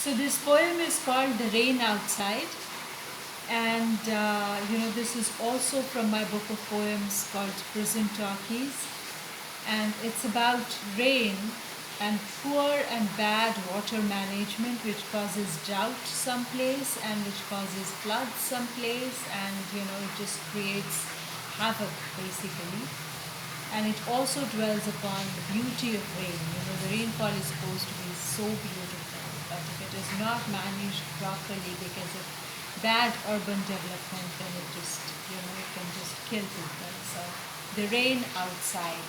So this poem is called The Rain Outside, and this is also from my book of poems called Prison Talkies, and it's about rain and poor and bad water management, which causes drought someplace and which causes floods someplace, and it just creates havoc basically. And it also dwells upon the beauty of rain. The rainfall is supposed to be so beautiful, but if it is not managed properly because of bad urban development, then it just, it can just kill people. So the rain outside.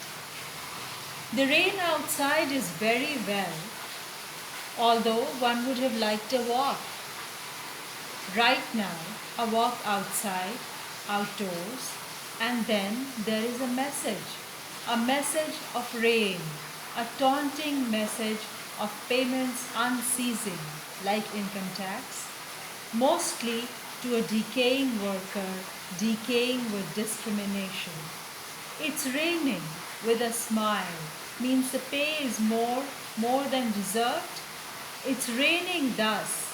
The rain outside is very well, although one would have liked a walk. Right now, a walk outside, outdoors, and then there is a message of rain, a taunting message of payments unceasing, like income tax, mostly to a decaying worker, decaying with discrimination. It's raining with a smile means the pay is more than deserved. It's raining thus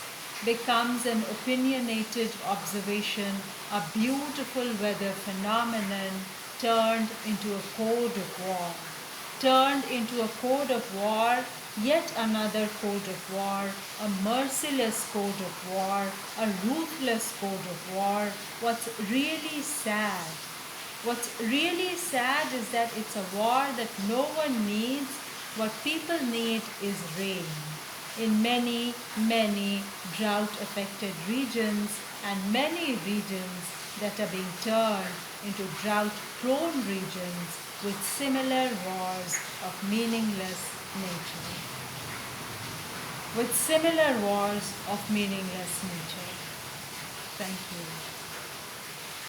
becomes an opinionated observation, a beautiful weather phenomenon turned into a code of war. Turned into a code of war, yet another code of war, a merciless code of war, a ruthless code of war. What's really sad is that it's a war that no one needs. What people need is rain. In many, many drought-affected regions and many regions that are being turned into drought-prone regions with similar wars of meaningless nature. With similar wars of meaningless nature. Thank you.